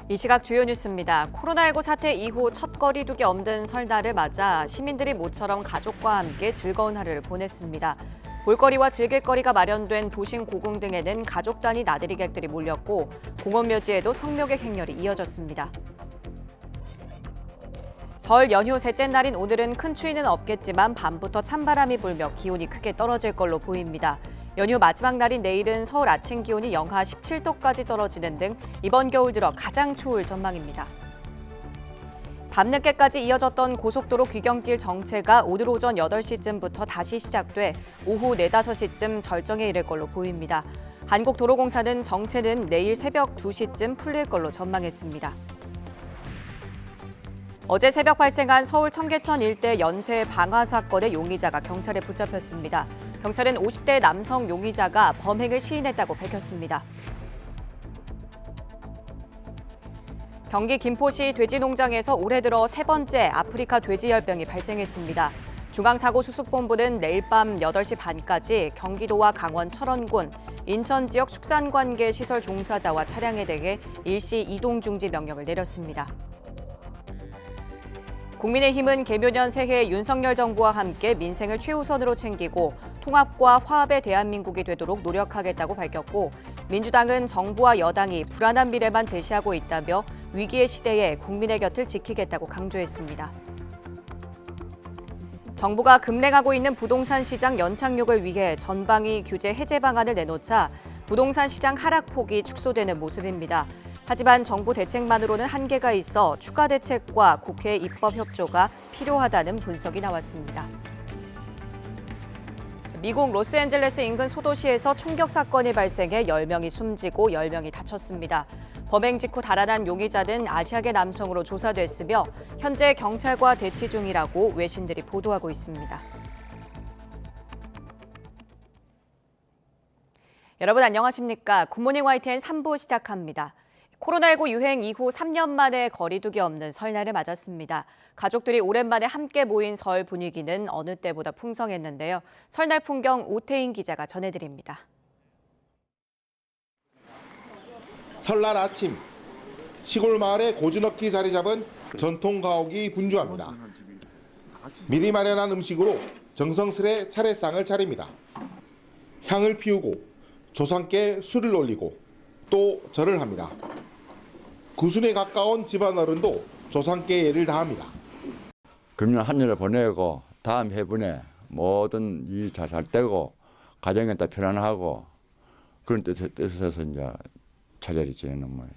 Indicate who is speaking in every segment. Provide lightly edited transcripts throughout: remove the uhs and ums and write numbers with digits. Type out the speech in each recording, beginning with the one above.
Speaker 1: 이 시각 주요 뉴스입니다. 코로나19 사태 이후 첫 거리두기 없는 설날을 맞아 시민들이 모처럼 가족과 함께 즐거운 하루를 보냈습니다. 볼거리와 즐길거리가 마련된 도심 고궁 등에는 가족 단위 나들이 객들이 몰렸고 공원 묘지에도 성묘객 행렬이 이어졌습니다. 설 연휴 셋째 날인 오늘은 큰 추위는 없겠지만 밤부터 찬바람이 불며 기온이 크게 떨어질 걸로 보입니다. 연휴 마지막 날인 내일은 서울 아침 기온이 영하 17도까지 떨어지는 등 이번 겨울 들어 가장 추울 전망입니다. 밤늦게까지 이어졌던 고속도로 귀경길 정체가 오늘 오전 8시쯤부터 다시 시작돼 오후 4, 5시쯤 절정에 이를 걸로 보입니다. 한국도로공사는 정체는 내일 새벽 2시쯤 풀릴 걸로 전망했습니다. 어제 새벽 발생한 서울 청계천 일대 연쇄 방화 사건의 용의자가 경찰에 붙잡혔습니다. 경찰은 50대 남성 용의자가 범행을 시인했다고 밝혔습니다. 경기 김포시 돼지농장에서 올해 들어 세 번째 아프리카 돼지열병이 발생했습니다. 중앙사고수습본부는 내일 밤 8시 반까지 경기도와 강원 철원군, 인천 지역 축산관계 시설 종사자와 차량에 대해 일시 이동 중지 명령을 내렸습니다. 국민의힘은 개묘년 새해 윤석열 정부와 함께 민생을 최우선으로 챙기고 통합과 화합의 대한민국이 되도록 노력하겠다고 밝혔고 민주당은 정부와 여당이 불안한 미래만 제시하고 있다며 위기의 시대에 국민의 곁을 지키겠다고 강조했습니다. 정부가 급냉하고 있는 부동산 시장 연착륙을 위해 전방위 규제 해제 방안을 내놓자 부동산 시장 하락폭이 축소되는 모습입니다. 하지만 정부 대책만으로는 한계가 있어 추가 대책과 국회 입법 협조가 필요하다는 분석이 나왔습니다. 미국 로스앤젤레스 인근 소도시에서 총격 사건이 발생해 10명이 숨지고 10명이 다쳤습니다. 범행 직후 달아난 용의자는 아시아계 남성으로 조사됐으며 현재 경찰과 대치 중이라고 외신들이 보도하고 있습니다. 여러분 안녕하십니까? 굿모닝 YTN 3부 시작합니다. 코로나19 유행 이후 3년 만에 거리두기 없는 설날을 맞았습니다. 가족들이 오랜만에 함께 모인 설 분위기는 어느 때보다 풍성했는데요. 설날 풍경 오태인 기자가 전해드립니다.
Speaker 2: 설날 아침, 시골 마을에 고즈넉히 자리 잡은 전통 가옥이 분주합니다. 미리 마련한 음식으로 정성스레 차례상을 차립니다. 향을 피우고 조상께 술을 올리고 또 절을 합니다. 구순에 가까운 집안 어른도 조상께 예를 다합니다.
Speaker 3: 금년 한 해를 보내고 다음 해분에 모든 일 잘 되고 가정에 다 편안하고 그런 뜻에서 이제 차례를 지내는 거예요.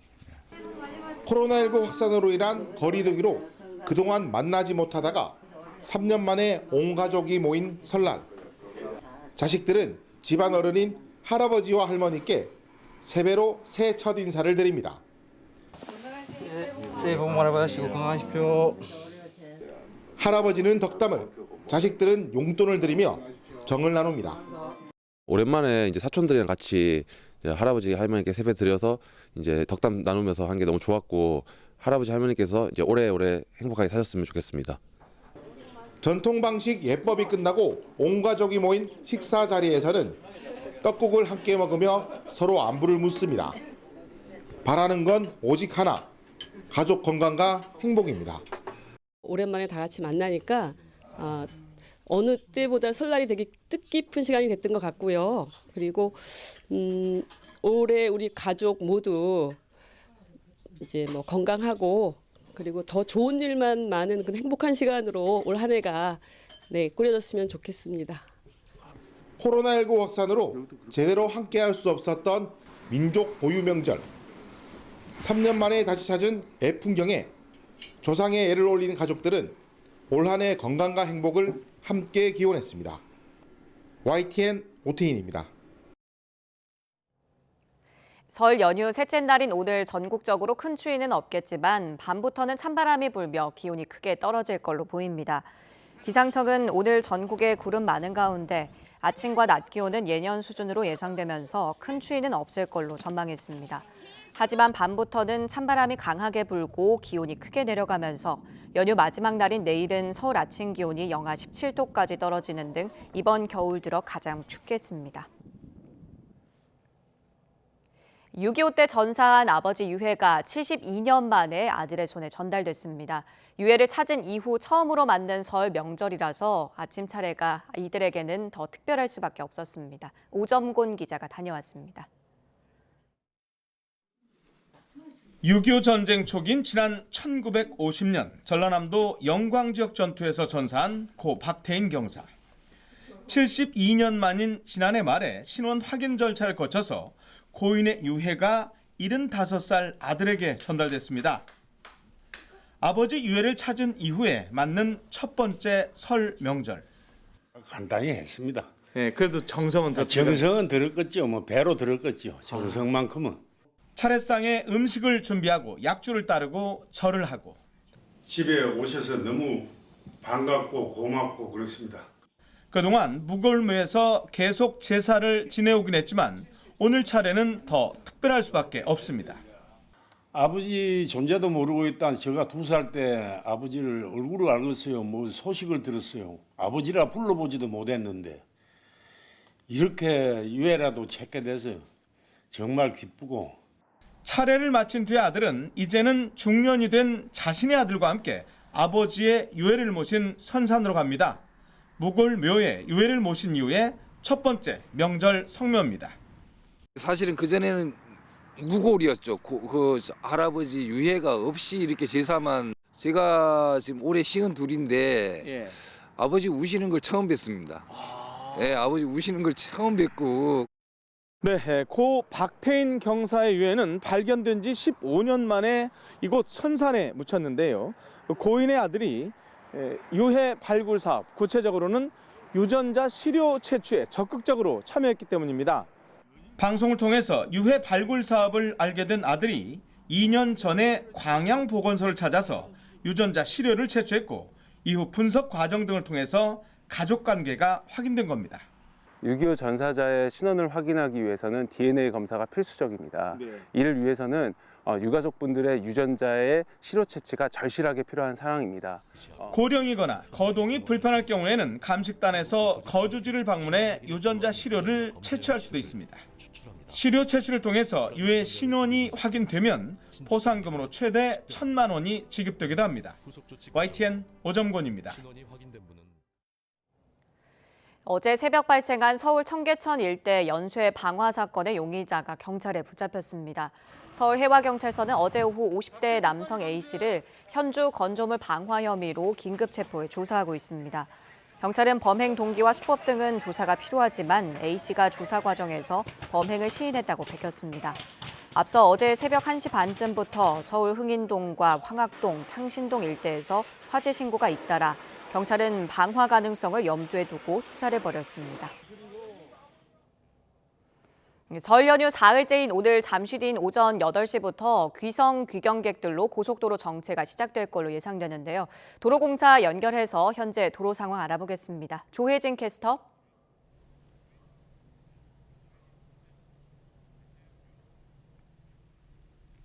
Speaker 2: 코로나19 확산으로 인한 거리두기로 그동안 만나지 못하다가 3년 만에 온 가족이 모인 설날. 자식들은 집안 어른인 할아버지와 할머니께 세배로 새 첫 인사를 드립니다.
Speaker 4: 새해 복 많이 받으시고 건강하십시오.
Speaker 2: 할아버지는 덕담을, 자식들은 용돈을 드리며 정을 나눕니다.
Speaker 5: 오랜만에 이제 사촌들이랑 같이 이제 할아버지 할머니께 세배 드려서 이제 덕담 나누면서 한 게 너무 좋았고 할아버지 할머니께서 이제 오래오래 행복하게 사셨으면 좋겠습니다.
Speaker 2: 전통 방식 예법이 끝나고 온 가족이 모인 식사 자리에서는 떡국을 함께 먹으며 서로 안부를 묻습니다. 바라는 건 오직 하나, 가족 건강과 행복입니다.
Speaker 6: 오랜만에 다 같이 만나니까 어느 때보다 설날이 되게 뜻깊은 시간이 됐던 것 같고요. 그리고 올해 우리 가족 모두 이제 뭐 건강하고 그리고 더 좋은 일만 많은 그런 행복한 시간으로 올 한 해가 꾸려졌으면 좋겠습니다.
Speaker 2: 코로나19 확산으로 제대로 함께할 수 없었던 민족 고유 명절. 3년 만에 다시 찾은 애풍경에 조상의 예를 올리는 가족들은 올 한 해 건강과 행복을 함께 기원했습니다. YTN 오태인입니다.
Speaker 1: 설 연휴 셋째 날인 오늘 전국적으로 큰 추위는 없겠지만 밤부터는 찬바람이 불며 기온이 크게 떨어질 걸로 보입니다. 기상청은 오늘 전국에 구름 많은 가운데 아침과 낮 기온은 예년 수준으로 예상되면서 큰 추위는 없을 걸로 전망했습니다. 하지만 밤부터는 찬바람이 강하게 불고 기온이 크게 내려가면서 연휴 마지막 날인 내일은 서울 아침 기온이 영하 17도까지 떨어지는 등 이번 겨울 들어 가장 춥겠습니다. 6.25 때 전사한 아버지 유해가 72년 만에 아들의 손에 전달됐습니다. 유해를 찾은 이후 처음으로 맞는 설 명절이라서 아침 차례가 이들에게는 더 특별할 수밖에 없었습니다. 오점곤 기자가 다녀왔습니다.
Speaker 7: 6.25 전쟁 초기인 지난 1950년 전라남도 영광 지역 전투에서 전사한 고 박태인 경사. 72년 만인 지난해 말에 신원 확인 절차를 거쳐서 고인의 유해가 75살 아들에게 전달됐습니다. 아버지 유해를 찾은 이후에 맞는 첫 번째 설 명절.
Speaker 8: 간단히 했습니다.
Speaker 4: 네, 그래도 정성은 더
Speaker 8: 정성은 들었겠죠. 뭐 배로 들었겠죠. 정성만큼은.
Speaker 7: 차례상에 음식을 준비하고 약주를 따르고 절을 하고
Speaker 8: 집에 오셔서 너무 반갑고 고맙고 그렇습니다.
Speaker 7: 그동안 무골무에서 계속 제사를 지내오긴 했지만 오늘 차례는 더 특별할 수밖에 없습니다.
Speaker 8: 아버지 존재도 모르고 있던 제가 2살 때 아버지를 얼굴을 알겠어요. 뭐 소식을 들었어요. 아버지라 불러보지도 못했는데 이렇게 유해라도 찾게 돼서 정말 기쁘고.
Speaker 7: 차례를 마친 뒤에 아들은 이제는 중년이 된 자신의 아들과 함께 아버지의 유해를 모신 선산으로 갑니다. 무골묘에 유해를 모신 이후에 첫 번째 명절 성묘입니다.
Speaker 9: 사실은 그전에는 무골이었죠. 그 할아버지 유해가 없이 이렇게 제사만. 제가 지금 올해 52인데 아버지 우시는 걸 처음 뵀습니다. 예, 아버지 우시는 걸 처음 뵙고.
Speaker 7: 네, 고 박태인 경사의 유해는 발견된 지 15년 만에 이곳 선산에 묻혔는데요. 고인의 아들이 유해 발굴 사업, 구체적으로는 유전자 시료 채취에 적극적으로 참여했기 때문입니다. 방송을 통해서 유해 발굴 사업을 알게 된 아들이 2년 전에 광양보건소를 찾아서 유전자 시료를 채취했고 이후 분석 과정 등을 통해서 가족 관계가 확인된 겁니다.
Speaker 10: 6.25 전사자의 신원을 확인하기 위해서는 DNA 검사가 필수적입니다. 이를 위해서는 유가족분들의 유전자의 시료 채취가 절실하게 필요한 상황입니다.
Speaker 7: 고령이거나 거동이 불편할 경우에는 감식단에서 거주지를 방문해 유전자 시료를 채취할 수도 있습니다. 시료 채취를 통해서 유해 신원이 확인되면 포상금으로 최대 1,000만 원이 지급되기도 합니다. YTN 오점곤입니다.
Speaker 1: 어제 새벽 발생한 서울 청계천 일대 연쇄 방화 사건의 용의자가 경찰에 붙잡혔습니다. 서울해와경찰서는 어제 오후 50대 남성 A씨를 현주 건조물 방화 혐의로 긴급 체포해 조사하고 있습니다. 경찰은 범행 동기와 수법 등은 조사가 필요하지만 A씨가 조사 과정에서 범행을 시인했다고 밝혔습니다. 앞서 어제 새벽 1시 반쯤부터 서울 흥인동과 황학동, 창신동 일대에서 화재 신고가 잇따라 경찰은 방화 가능성을 염두에 두고 수사를 벌였습니다. 설 연휴 사흘째인 오늘 잠시 뒤인 오전 8시부터 귀성 귀경객들로 고속도로 정체가 시작될 걸로 예상되는데요. 도로공사 연결해서 현재 도로 상황 알아보겠습니다. 조혜진 캐스터.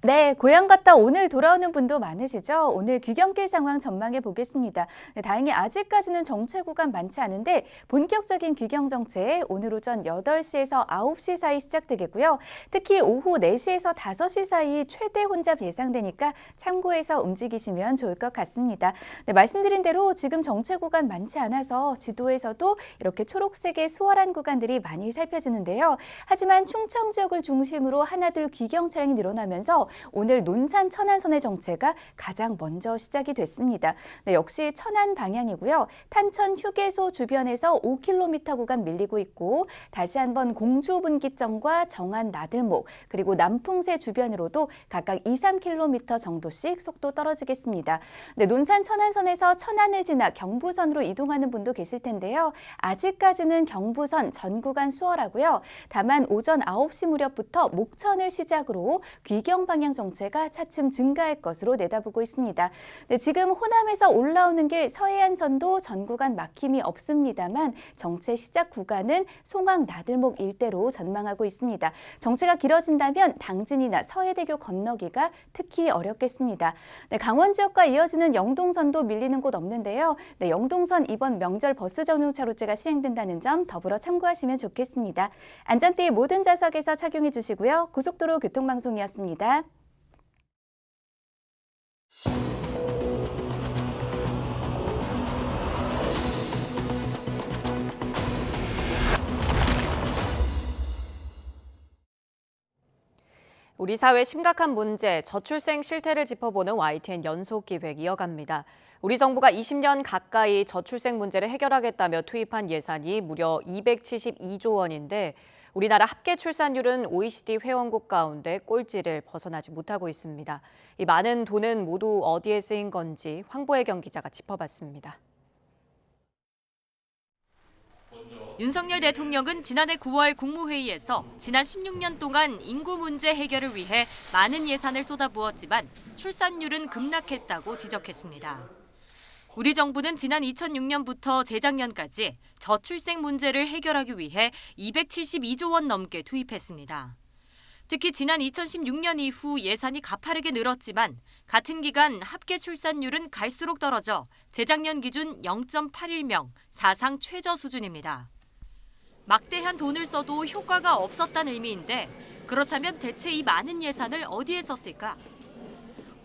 Speaker 11: 네, 고향 갔다 오늘 돌아오는 분도 많으시죠? 오늘 귀경길 상황 전망해 보겠습니다. 네, 다행히 아직까지는 정체 구간 많지 않은데 본격적인 귀경 정체 오늘 오전 8시에서 9시 사이 시작되겠고요. 특히 오후 4시에서 5시 사이 최대 혼잡 예상되니까 참고해서 움직이시면 좋을 것 같습니다. 네, 말씀드린 대로 지금 정체 구간 많지 않아서 지도에서도 이렇게 초록색의 수월한 구간들이 많이 살펴지는데요. 하지만 충청 지역을 중심으로 하나둘 귀경 차량이 늘어나면서 오늘 논산 천안선의 정체가 가장 먼저 시작이 됐습니다. 네, 역시 천안 방향이고요. 탄천 휴게소 주변에서 5km 구간 밀리고 있고 다시 한번 공주 분기점과 정안 나들목 그리고 남풍새 주변으로도 각각 2-3km 정도씩 속도 떨어지겠습니다. 네, 논산 천안선에서 천안을 지나 경부선으로 이동하는 분도 계실 텐데요. 아직까지는 경부선 전 구간 수월하고요. 다만 오전 9시 무렵부터 목천을 시작으로 귀경 방향 방향 정체가 차츰 증가할 것으로 내다보고 있습니다. 네, 지금 호남에서 올라오는 길 서해안선도 전 구간 막힘이 없습니다만 정체 시작 구간은 송악 나들목 일대로 전망하고 있습니다. 정체가 길어진다면 당진이나 서해대교 건너기가 특히 어렵겠습니다. 네, 강원 지역과 이어지는 영동선도 밀리는 곳 없는데요. 네, 영동선 이번 명절 버스 전용 차로제가 시행된다는 점 더불어 참고하시면 좋겠습니다. 안전띠 모든 좌석에서 착용해 주시고요. 고속도로 교통방송이었습니다.
Speaker 1: 우리 사회 심각한 문제, 저출생 실태를 짚어보는 YTN 연속 기획 이어갑니다. 우리 정부가 20년 가까이 저출생 문제를 해결하겠다며 투입한 예산이 무려 272조 원인데 우리나라 합계 출산율은 OECD 회원국 가운데 꼴찌를 벗어나지 못하고 있습니다. 이 많은 돈은 모두 어디에 쓰인 건지 황보혜경 기자가 짚어봤습니다.
Speaker 12: 윤석열 대통령은 지난해 9월 국무회의에서 지난 16년 동안 인구 문제 해결을 위해 많은 예산을 쏟아부었지만 출산율은 급락했다고 지적했습니다. 우리 정부는 지난 2006년부터 재작년까지 저출생 문제를 해결하기 위해 272조 원 넘게 투입했습니다. 특히 지난 2016년 이후 예산이 가파르게 늘었지만 같은 기간 합계 출산율은 갈수록 떨어져 재작년 기준 0.81명, 사상 최저 수준입니다. 막대한 돈을 써도 효과가 없었다는 의미인데 그렇다면 대체 이 많은 예산을 어디에 썼을까?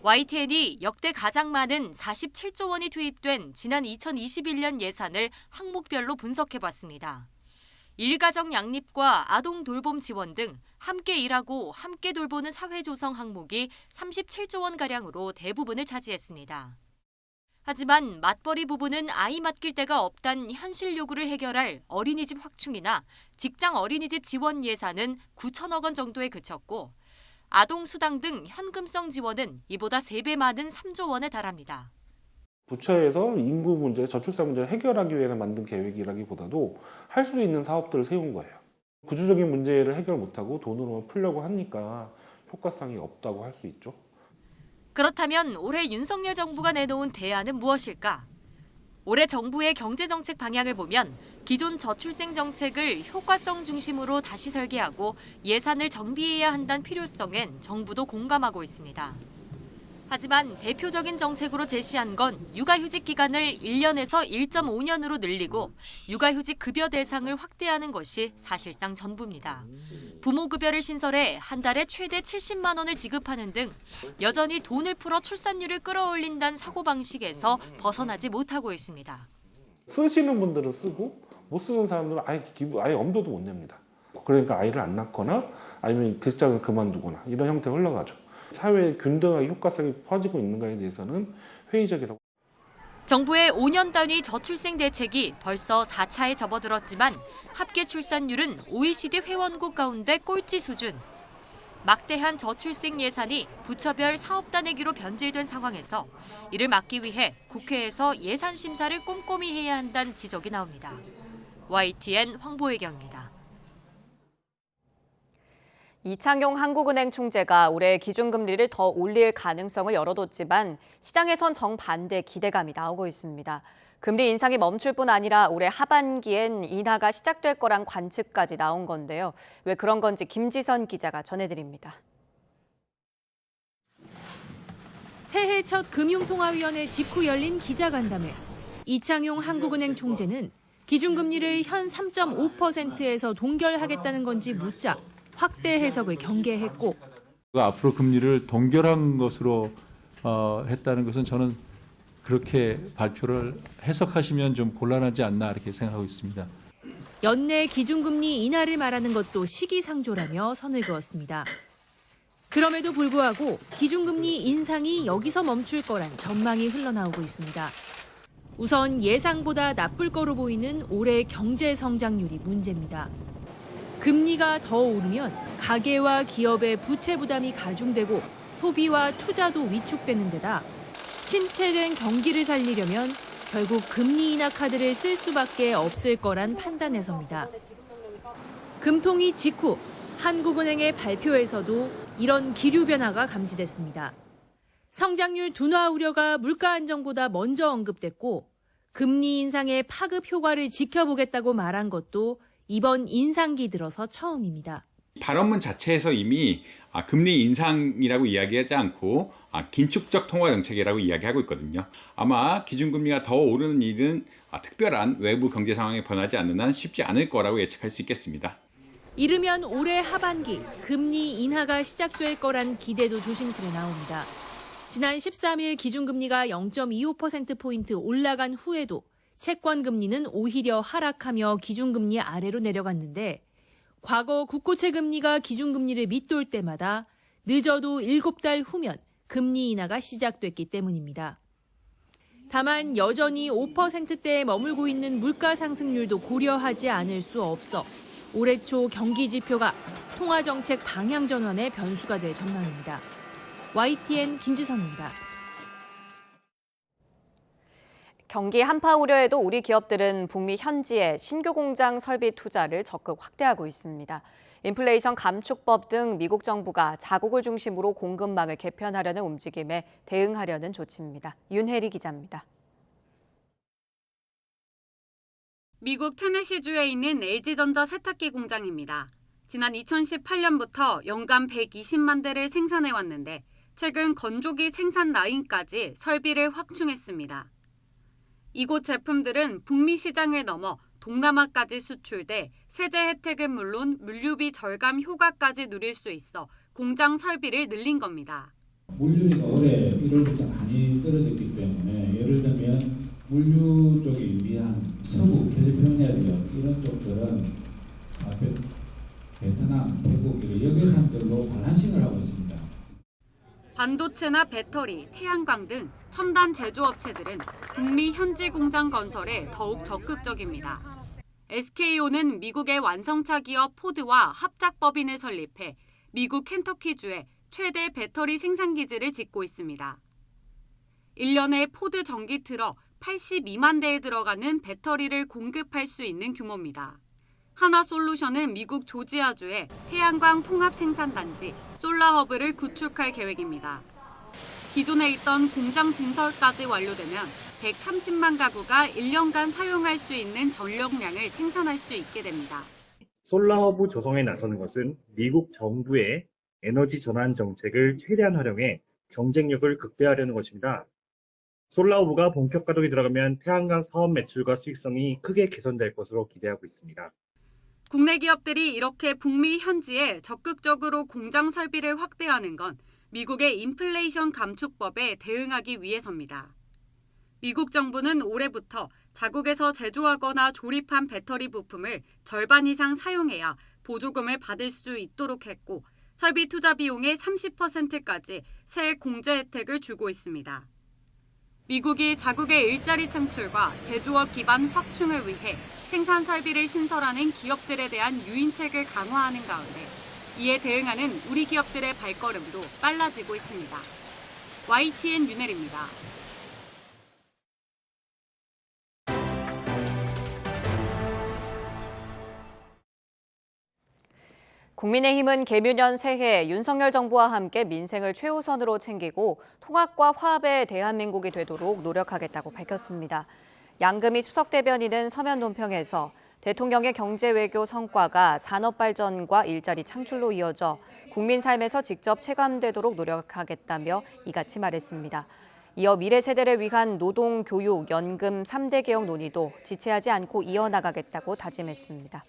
Speaker 12: YTN이 역대 가장 많은 47조 원이 투입된 지난 2021년 예산을 항목별로 분석해봤습니다. 일가정 양립과 아동 돌봄 지원 등 함께 일하고 함께 돌보는 사회 조성 항목이 37조 원가량으로 대부분을 차지했습니다. 하지만 맞벌이 부부는 아이 맡길 데가 없단 현실 요구를 해결할 어린이집 확충이나 직장 어린이집 지원 예산은 9천억 원 정도에 그쳤고 아동 수당 등 현금성 지원은 이보다 3배 많은 3조 원에 달합니다.
Speaker 13: 부처에서 인구 문제, 저출산 문제를 해결하기 위해 만든 계획이라기보다도 할 수 있는 사업들을 세운 거예요. 구조적인 문제를 해결 못하고 돈으로만 풀려고 하니까 효과성이 없다고 할 수 있죠.
Speaker 12: 그렇다면 올해 윤석열 정부가 내놓은 대안은 무엇일까? 올해 정부의 경제정책 방향을 보면 기존 저출생 정책을 효과성 중심으로 다시 설계하고 예산을 정비해야 한다는 필요성엔 정부도 공감하고 있습니다. 하지만 대표적인 정책으로 제시한 건 육아휴직 기간을 1년에서 1.5년으로 늘리고 육아휴직 급여 대상을 확대하는 것이 사실상 전부입니다. 부모급여를 신설해 한 달에 최대 70만 원을 지급하는 등 여전히 돈을 풀어 출산율을 끌어올린다는 사고방식에서 벗어나지 못하고 있습니다.
Speaker 13: 쓰시는 분들은 쓰고 못 쓰는 사람들은 아예 엄두도 못 냅니다. 그러니까 아이를 안 낳거나 아니면 직장을 그만두거나 이런 형태로 흘러가죠. 사회에 균등하게 효과성이 퍼지고 있는가에 대해서는 회의적이라고.
Speaker 12: 정부의 5년 단위 저출생 대책이 벌써 4차에 접어들었지만 합계 출산율은 OECD 회원국 가운데 꼴찌 수준. 막대한 저출생 예산이 부처별 사업단 내기로 변질된 상황에서 이를 막기 위해 국회에서 예산 심사를 꼼꼼히 해야 한다는 지적이 나옵니다. YTN 황보혜경입니다.
Speaker 1: 이창용 한국은행 총재가 올해 기준금리를 더 올릴 가능성을 열어뒀지만 시장에선 정반대 기대감이 나오고 있습니다. 금리 인상이 멈출 뿐 아니라 올해 하반기엔 인하가 시작될 거란 관측까지 나온 건데요. 왜 그런 건지 김지선 기자가 전해드립니다.
Speaker 14: 새해 첫 금융통화위원회 직후 열린 기자간담회. 이창용 한국은행 총재는 기준금리를 현 3.5%에서 동결하겠다는 건지 묻자 확대 해석을 경계했고
Speaker 15: 앞으로 금리를 동결한 것으로 했다는 것은 저는 그렇게 발표를 해석하시면 좀 곤란하지 않나 이렇게 생각하고 있습니다.
Speaker 14: 연내 기준금리 인하를 말하는 것도 시기상조라며 선을 그었습니다. 그럼에도 불구하고 기준금리 인상이 여기서 멈출 거란 전망이 흘러나오고 있습니다. 우선 예상보다 나쁠 거로 보이는 올해 경제 성장률이 문제입니다. 금리가 더 오르면 가계와 기업의 부채 부담이 가중되고 소비와 투자도 위축되는 데다 침체된 경기를 살리려면 결국 금리 인하 카드를 쓸 수밖에 없을 거란 판단에서입니다. 금통위 직후 한국은행의 발표에서도 이런 기류 변화가 감지됐습니다. 성장률 둔화 우려가 물가 안정보다 먼저 언급됐고 금리 인상의 파급 효과를 지켜보겠다고 말한 것도 이번 인상기 들어서 처음입니다.
Speaker 16: 발언문 자체에서 이미 금리 인상이라고 이야기하지 않고 긴축적 통화 정책이라고 이야기하고 있거든요. 아마 기준금리가 더 오르는 일은 특별한 외부 경제 상황에 변하지 않는 한 쉽지 않을 거라고 예측할 수 있겠습니다.
Speaker 14: 이르면 올해 하반기 금리 인하가 시작될 거란 기대도 조심스레 나옵니다. 지난 13일 기준금리가 0.25%포인트 올라간 후에도 채권금리는 오히려 하락하며 기준금리 아래로 내려갔는데 과거 국고채 금리가 기준금리를 밑돌 때마다 늦어도 7달 후면 금리 인하가 시작됐기 때문입니다. 다만 여전히 5%대에 머물고 있는 물가 상승률도 고려하지 않을 수 없어 올해 초 경기 지표가 통화정책 방향 전환의 변수가 될 전망입니다. YTN 김지선입니다.
Speaker 1: 경기 한파 우려에도 우리 기업들은 북미 현지에 신규 공장 설비 투자를 적극 확대하고 있습니다. 인플레이션 감축법 등 미국 정부가 자국을 중심으로 공급망을 개편하려는 움직임에 대응하려는 조치입니다. 윤혜리 기자입니다.
Speaker 17: 미국 테네시주에 있는 LG전자 세탁기 공장입니다. 지난 2018년부터 연간 120만 대를 생산해왔는데 최근 건조기 생산 라인까지 설비를 확충했습니다. 이곳 제품들은 북미 시장을 넘어 동남아까지 수출돼 세제 혜택은 물론 물류비 절감 효과까지 누릴 수 있어 공장 설비를 늘린 겁니다.
Speaker 18: 물류비가 올해 1월부터 많이 떨어졌기 때문에 예를 들면 물류 쪽에 유리한 서부, 캘리포니아 지역 이런 쪽들은 베트남, 태국 여객선들로 발란싱을 하고 있습니다.
Speaker 17: 반도체나 배터리, 태양광 등 첨단 제조업체들은 북미 현지 공장 건설에 더욱 적극적입니다. SKO는 미국의 완성차 기업 포드와 합작법인을 설립해 미국 켄터키주에 최대 배터리 생산기지를 짓고 있습니다. 1년에 포드 전기 트럭 82만 대에 들어가는 배터리를 공급할 수 있는 규모입니다. 하나솔루션은 미국 조지아주에 태양광 통합 생산단지 솔라허브를 구축할 계획입니다. 기존에 있던 공장 증설까지 완료되면 130만 가구가 1년간 사용할 수 있는 전력량을 생산할 수 있게 됩니다.
Speaker 19: 솔라허브 조성에 나서는 것은 미국 정부의 에너지 전환 정책을 최대한 활용해 경쟁력을 극대화하려는 것입니다. 솔라허브가 본격 가동에 들어가면 태양광 사업 매출과 수익성이 크게 개선될 것으로 기대하고 있습니다.
Speaker 17: 국내 기업들이 이렇게 북미 현지에 적극적으로 공장 설비를 확대하는 건 미국의 인플레이션 감축법에 대응하기 위해서입니다. 미국 정부는 올해부터 자국에서 제조하거나 조립한 배터리 부품을 절반 이상 사용해야 보조금을 받을 수 있도록 했고 설비 투자 비용의 30%까지 세액 공제 혜택을 주고 있습니다. 미국이 자국의 일자리 창출과 제조업 기반 확충을 위해 생산 설비를 신설하는 기업들에 대한 유인책을 강화하는 가운데 이에 대응하는 우리 기업들의 발걸음도 빨라지고 있습니다. YTN 윤혜리입니다.
Speaker 1: 국민의힘은 개묘년 새해 윤석열 정부와 함께 민생을 최우선으로 챙기고 통합과 화합의 대한민국이 되도록 노력하겠다고 밝혔습니다. 양금희 수석대변인은 서면 논평에서 대통령의 경제 외교 성과가 산업 발전과 일자리 창출로 이어져 국민 삶에서 직접 체감되도록 노력하겠다며 이같이 말했습니다. 이어 미래 세대를 위한 노동, 교육, 연금 3대 개혁 논의도 지체하지 않고 이어나가겠다고 다짐했습니다.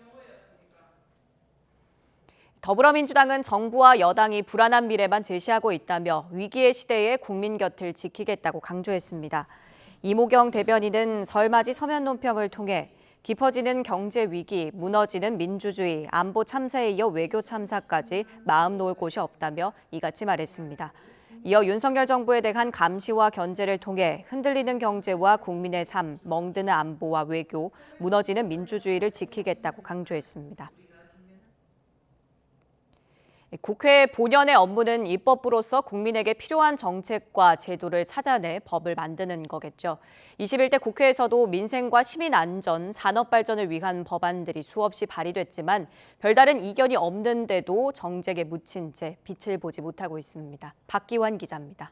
Speaker 1: 더불어민주당은 정부와 여당이 불안한 미래만 제시하고 있다며 위기의 시대에 국민 곁을 지키겠다고 강조했습니다. 이모경 대변인은 설맞이 서면 논평을 통해 깊어지는 경제 위기, 무너지는 민주주의, 안보 참사에 이어 외교 참사까지 마음 놓을 곳이 없다며 이같이 말했습니다. 이어 윤석열 정부에 대한 감시와 견제를 통해 흔들리는 경제와 국민의 삶, 멍드는 안보와 외교, 무너지는 민주주의를 지키겠다고 강조했습니다. 국회 본연의 업무는 입법부로서 국민에게 필요한 정책과 제도를 찾아내 법을 만드는 거겠죠. 21대 국회에서도 민생과 시민 안전, 산업 발전을 위한 법안들이 수없이 발의됐지만 별다른 이견이 없는데도 정쟁에 묻힌 채 빛을 보지 못하고 있습니다. 박기환 기자입니다.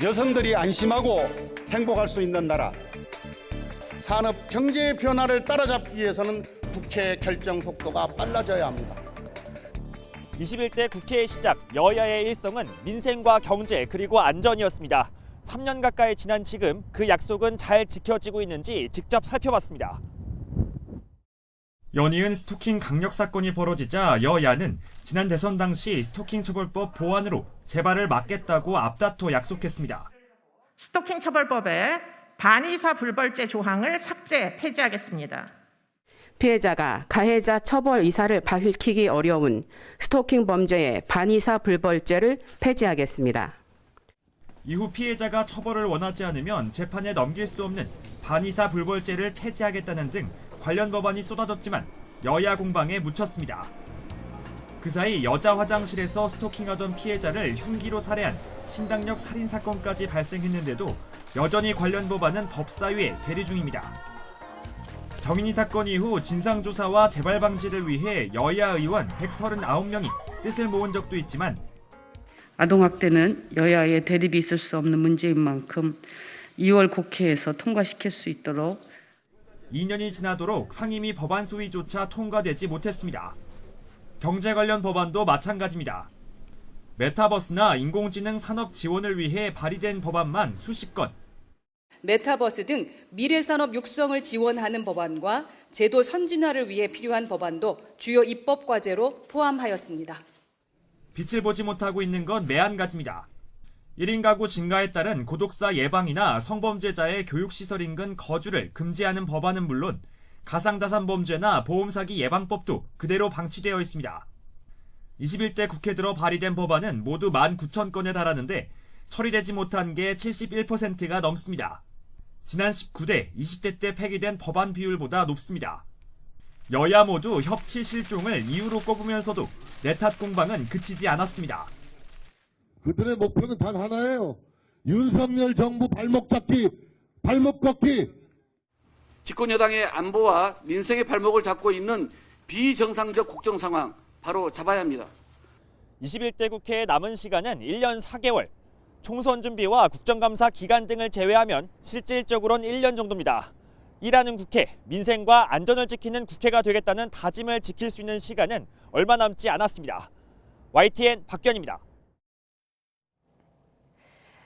Speaker 20: 여성들이 안심하고 행복할 수 있는 나라. 산업 경제의 변화를 따라잡기 위해서는 국회 결정 속도가 빨라져야 합니다.
Speaker 21: 21대 국회의 시작, 여야의 일성은 민생과 경제 그리고 안전이었습니다. 3년 가까이 지난 지금 그 약속은 잘 지켜지고 있는지 직접 살펴봤습니다.
Speaker 22: 연이은 스토킹 강력 사건이 벌어지자 여야는 지난 대선 당시 스토킹 처벌법 보완으로 재발을 막겠다고 앞다퉈 약속했습니다.
Speaker 23: 스토킹 처벌법에 반의사 불벌죄 조항을 삭제, 폐지하겠습니다.
Speaker 24: 피해자가 가해자 처벌 의사를 밝히기 어려운 스토킹 범죄의 반의사 불벌죄를 폐지하겠습니다.
Speaker 22: 이후 피해자가 처벌을 원하지 않으면 재판에 넘길 수 없는 반의사 불벌죄를 폐지하겠다는 등 관련 법안이 쏟아졌지만 여야 공방에 묻혔습니다. 그 사이 여자 화장실에서 스토킹하던 피해자를 흉기로 살해한 신당역 살인 사건까지 발생했는데도 여전히 관련 법안은 법사위에 대리 중입니다. 정인이 사건 이후 진상조사와 재발 방지를 위해 여야 의원 139명이 뜻을 모은 적도 있지만
Speaker 25: 아동학대는 여야의 대립이 있을 수 없는 문제인 만큼 2월 국회에서 통과시킬 수 있도록
Speaker 22: 2년이 지나도록 상임위 법안 소위조차 통과되지 못했습니다. 경제 관련 법안도 마찬가지입니다. 메타버스나 인공지능 산업 지원을 위해 발의된 법안만 수십 건.
Speaker 26: 메타버스 등 미래산업 육성을 지원하는 법안과 제도 선진화를 위해 필요한 법안도 주요 입법 과제로 포함하였습니다.
Speaker 22: 빛을 보지 못하고 있는 건 매한가지입니다. 1인 가구 증가에 따른 고독사 예방이나 성범죄자의 교육시설 인근 거주를 금지하는 법안은 물론 가상자산 범죄나 보험사기 예방법도 그대로 방치되어 있습니다. 21대 국회 들어 발의된 법안은 모두 19,000건에 달하는데 처리되지 못한 게 71%가 넘습니다. 지난 19대, 20대 때 폐기된 법안 비율보다 높습니다. 여야 모두 협치 실종을 이유로 꼽으면서도 내탓 공방은 그치지 않았습니다.
Speaker 27: 그들의 목표는 단 하나예요. 윤석열 정부 발목 잡기, 발목 걷기.
Speaker 28: 집권여당의 안보와 민생의 발목을 잡고 있는 비정상적 국정 상황 바로 잡아야 합니다.
Speaker 21: 21대 국회의 남은 시간은 1년 4개월. 총선 준비와 국정감사 기간 등을 제외하면 실질적으로는 1년 정도입니다. 일하는 국회, 민생과 안전을 지키는 국회가 되겠다는 다짐을 지킬 수 있는 시간은 얼마 남지 않았습니다. YTN 박견입니다.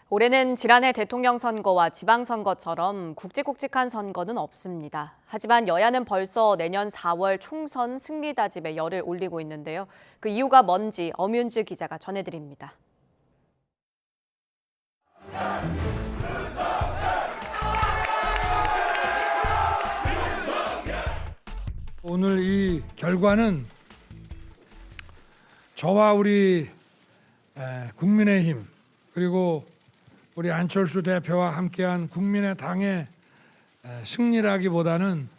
Speaker 1: 올해는 지난해 대통령 선거와 지방선거처럼 굵직굵직한 선거는 없습니다. 하지만 여야는 벌써 내년 4월 총선 승리 다짐에 열을 올리고 있는데요. 그 이유가 뭔지 엄윤주 기자가 전해드립니다.
Speaker 29: 오늘 이 결과는 저와 우리 국민의힘 그리고 우리 안철수 대표와 함께한 국민의당의 승리라기보다는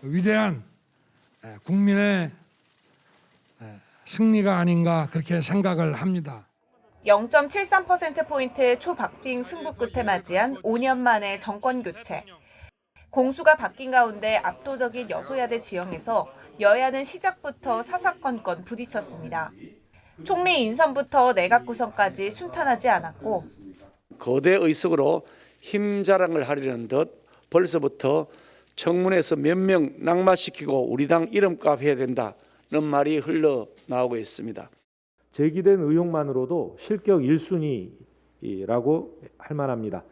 Speaker 29: 위대한 국민의 승리가 아닌가 그렇게 생각을 합니다.
Speaker 30: 0.73%포인트의 초박빙 승부 끝에 맞이한 5년 만의 정권 교체. 공수가 바뀐 가운데 압도적인 여소야대 지형에서 여야는 시작부터 사사건건 부딪혔습니다. 총리 인선부터 내각 구성까지 순탄하지 않았고
Speaker 31: 거대 의석으로 힘 자랑을 하려는 듯 벌써부터 청문회에서 몇 명 낙마시키고 우리 당 이름값 해야 된다는 말이 흘러나오고 있습니다.
Speaker 32: 제기된 의혹만으로도 실격 1순위라고 할 만합니다.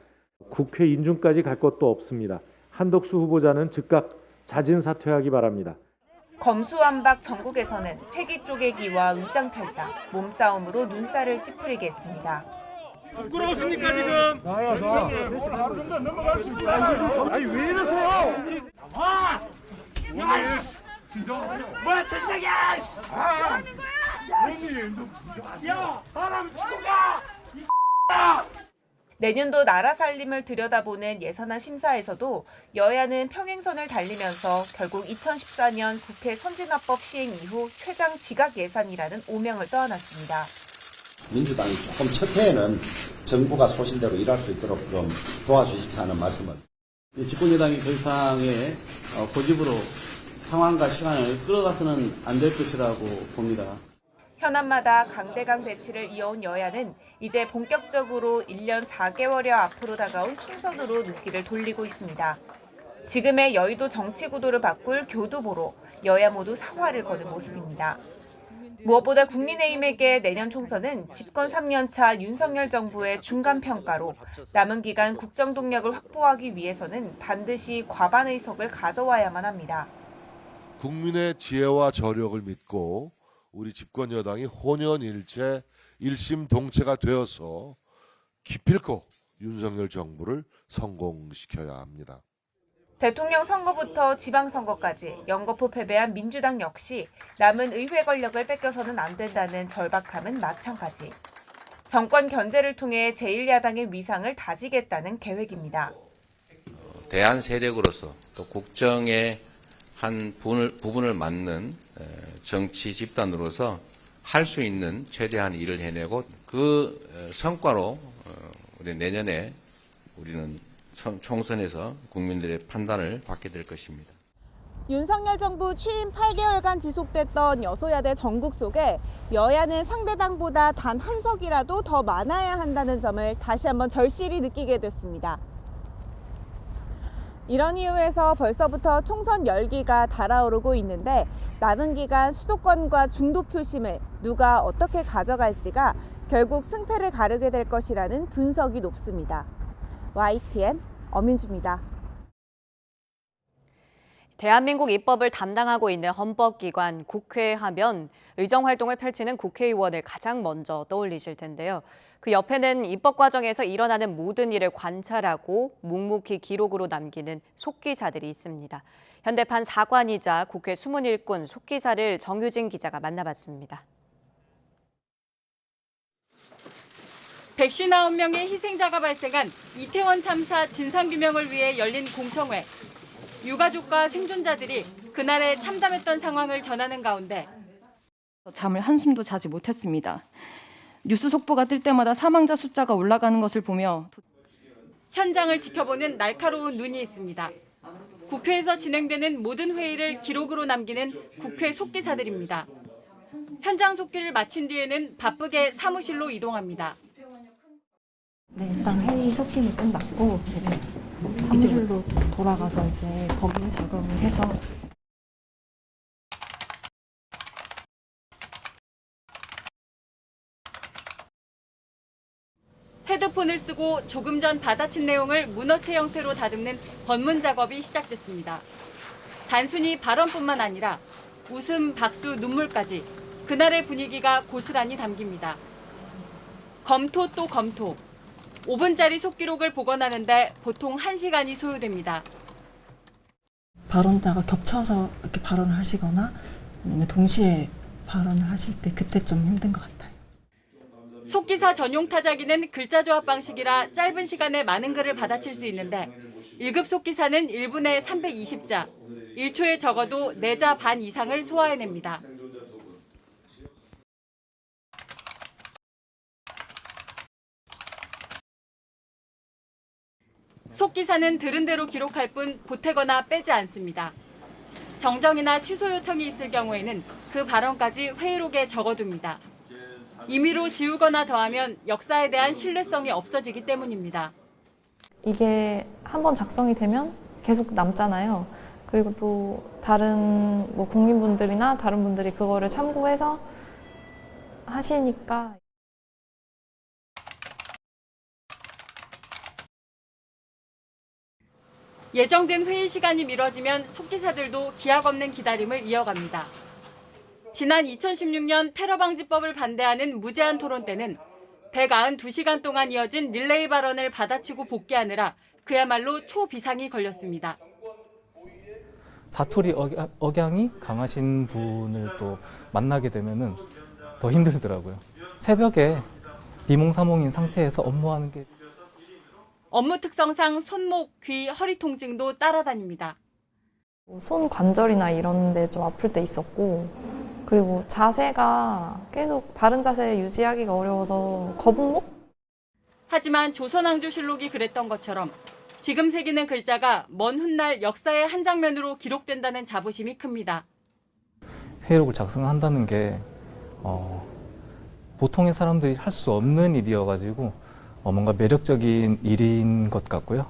Speaker 32: 국회 인준까지 갈 것도 없습니다. 한덕수 후보자는 즉각 자진 사퇴하기 바랍니다.
Speaker 30: 검수완박 전국에서는 회기 쪼개기와 위장 탈당, 몸싸움으로 눈살을 찌푸리게 했습니다.
Speaker 7: 부끄러우십니까 지금?
Speaker 27: 바로 좀 더 넘어갈 수 있죠. 아니 왜 이러세요?
Speaker 7: 와! 야이씨! 진정하세요. 뭐야 진정이야! 뭐 하는 거야?
Speaker 30: 야, 사람 죽어가! 이 내년도 나라 살림을 들여다보는 예산안 심사에서도 여야는 평행선을 달리면서 결국 2014년 국회 선진화법 시행 이후 최장 지각 예산이라는 오명을 떠안았습니다.
Speaker 2: 민주당이 조금 첫 해에는 정부가 소신대로 일할 수 있도록 좀 도와주십사 하는 말씀을.
Speaker 3: 집권여당이 더 이상의 고집으로 상황과 시간을 끌어가서는 안 될 것이라고 봅니다.
Speaker 30: 현안마다 강대강 대치를 이어온 여야는 이제 본격적으로 1년 4개월여 앞으로 다가온 총선으로 눈길을 돌리고 있습니다. 지금의 여의도 정치 구도를 바꿀 교두보로 여야 모두 사활을 거는 모습입니다. 무엇보다 국민의힘에게 내년 총선은 집권 3년차 윤석열 정부의 중간평가로 남은 기간 국정 동력을 확보하기 위해서는 반드시 과반 의석을 가져와야만 합니다.
Speaker 27: 국민의 지혜와 저력을 믿고 우리 집권 여당이 혼연일체 일심동체가 되어서 기필코 윤석열 정부를 성공시켜야 합니다.
Speaker 30: 대통령 선거부터 지방선거까지 연거푸 패배한 민주당 역시 남은 의회 권력을 뺏겨서는 안 된다는 절박함은 마찬가지. 정권 견제를 통해 제1야당의 위상을 다지겠다는 계획입니다.
Speaker 4: 대한세력으로서 또 국정의 한 부분을 맡는 정치 집단으로서 할 수 있는 최대한 일을 해내고 그 성과로 우리 내년에 우리는 총선에서 국민들의 판단을 받게 될 것입니다.
Speaker 5: 윤석열 정부 취임 8개월간 지속됐던 여소야대 전국 속에 여야는 상대당보다 단 한 석이라도 더 많아야 한다는 점을 다시 한번 절실히 느끼게 됐습니다. 이런 이유에서 벌써부터 총선 열기가 달아오르고 있는데 남은 기간 수도권과 중도 표심을 누가 어떻게 가져갈지가 결국 승패를 가르게 될 것이라는 분석이 높습니다. YTN 엄윤주입니다.
Speaker 1: 대한민국 입법을 담당하고 있는 헌법기관 국회 하면 의정활동을 펼치는 국회의원을 가장 먼저 떠올리실 텐데요. 그 옆에는 입법 과정에서 일어나는 모든 일을 관찰하고 묵묵히 기록으로 남기는 속기사들이 있습니다. 현대판 사관이자 국회 수문 일꾼 속기사를 정유진 기자가 만나봤습니다.
Speaker 6: 159명의 희생자가 발생한 이태원 참사 진상규명을 위해 열린 공청회. 유가족과 생존자들이 그날에 참담했던 상황을 전하는 가운데
Speaker 8: 잠을 한숨도 자지 못했습니다. 뉴스 속보가 뜰 때마다 사망자 숫자가 올라가는 것을 보며
Speaker 6: 현장을 지켜보는 날카로운 눈이 있습니다. 국회에서 진행되는 모든 회의를 기록으로 남기는 국회 속기사들입니다. 현장 속기를 마친 뒤에는 바쁘게 사무실로 이동합니다.
Speaker 9: 네, 일단 회의 속기는 끝났고 사무실로 돌아가서 이제 법인 작업을 해서
Speaker 6: 헤드폰을 쓰고 조금 전 받아친 내용을 문어체 형태로 다듬는 번문 작업이 시작됐습니다. 단순히 발언뿐만 아니라 웃음, 박수, 눈물까지 그날의 분위기가 고스란히 담깁니다. 검토 또 검토. 5분짜리 속기록을 복원하는데 보통 1시간이 소요됩니다.
Speaker 9: 발언자가 겹쳐서 이렇게 발언을 하시거나 아니면 동시에 발언을 하실 때 그때 좀 힘든 것 같아요.
Speaker 6: 속기사 전용 타자기는 글자 조합 방식이라 짧은 시간에 많은 글을 받아칠 수 있는데 1급 속기사는 1분에 320자, 1초에 적어도 4자 반 이상을 소화해냅니다. 속기사는 들은 대로 기록할 뿐 보태거나 빼지 않습니다. 정정이나 취소 요청이 있을 경우에는 그 발언까지 회의록에 적어둡니다. 임의로 지우거나 더하면 역사에 대한 신뢰성이 없어지기 때문입니다.
Speaker 9: 이게 한번 작성이 되면 계속 남잖아요. 그리고 또 다른 국민분들이나 다른 분들이 그거를 참고해서 하시니까.
Speaker 6: 예정된 회의 시간이 미뤄지면 속기사들도 기약 없는 기다림을 이어갑니다. 지난 2016년 테러방지법을 반대하는 무제한 토론 때는 192시간 동안 이어진 릴레이 발언을 받아치고 복귀하느라 그야말로 초비상이 걸렸습니다.
Speaker 10: 사투리 억양이 강하신 분을 또 만나게 되면은 더 힘들더라고요. 새벽에 비몽사몽인 상태에서 업무하는 게
Speaker 6: 업무 특성상 손목, 귀, 허리 통증도 따라다닙니다.
Speaker 9: 손 관절이나 이런 데 좀 아플 때 있었고, 그리고 자세가 계속 바른 자세 유지하기가 어려워서 거북목?
Speaker 6: 하지만 조선왕조실록이 그랬던 것처럼 지금 새기는 글자가 먼 훗날 역사의 한 장면으로 기록된다는 자부심이 큽니다.
Speaker 10: 회의록을 작성한다는 게 보통의 사람들이 할 수 없는 일이어가지고 뭔가 매력적인 일인 것 같고요.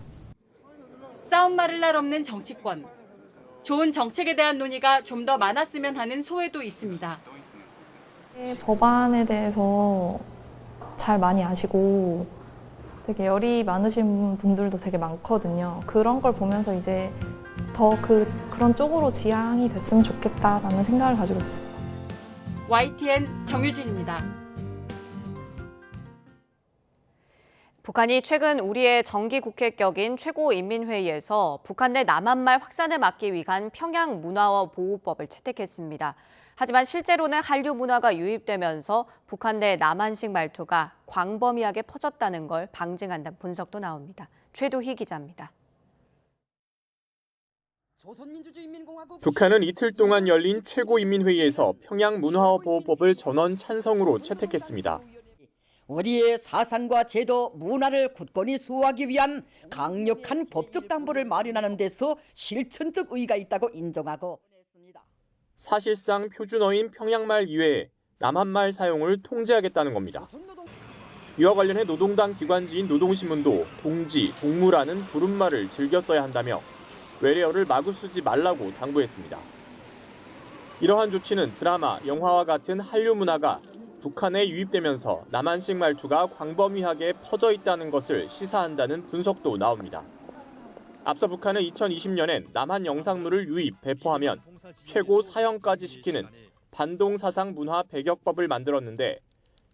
Speaker 6: 싸움 말을 날 없는 정치권. 좋은 정책에 대한 논의가 좀 더 많았으면 하는 소회도 있습니다.
Speaker 9: 법안에 대해서 잘 많이 아시고 되게 열이 많으신 분들도 되게 많거든요. 그런 걸 보면서 이제 더 그런 쪽으로 지향이 됐으면 좋겠다라는 생각을 가지고 있습니다.
Speaker 6: YTN 정유진입니다.
Speaker 1: 북한이 최근 우리의 정기국회 격인 최고인민회의에서 북한 내 남한말 확산을 막기 위한 평양 문화어 보호법을 채택했습니다. 하지만 실제로는 한류 문화가 유입되면서 북한 내 남한식 말투가 광범위하게 퍼졌다는 걸 방증한다는 분석도 나옵니다. 최도희 기자입니다.
Speaker 11: 북한은 이틀 동안 열린 최고인민회의에서 평양 문화어 보호법을 전원 찬성으로 채택했습니다.
Speaker 12: 우리의 사상과 제도, 문화를 굳건히 수호하기 위한 강력한 법적 담보를 마련하는 데서 실천적 의의가 있다고 인정하고
Speaker 11: 사실상 표준어인 평양말 이외에 남한말 사용을 통제하겠다는 겁니다. 이와 관련해 노동당 기관지인 노동신문도 동지, 동무라는 부른말을 즐겨 써야 한다며 외래어를 마구 쓰지 말라고 당부했습니다. 이러한 조치는 드라마, 영화와 같은 한류 문화가 북한에 유입되면서 남한식 말투가 광범위하게 퍼져 있다는 것을 시사한다는 분석도 나옵니다. 앞서 북한은 2020년엔 남한 영상물을 유입, 배포하면 최고 사형까지 시키는 반동사상 문화 배격법을 만들었는데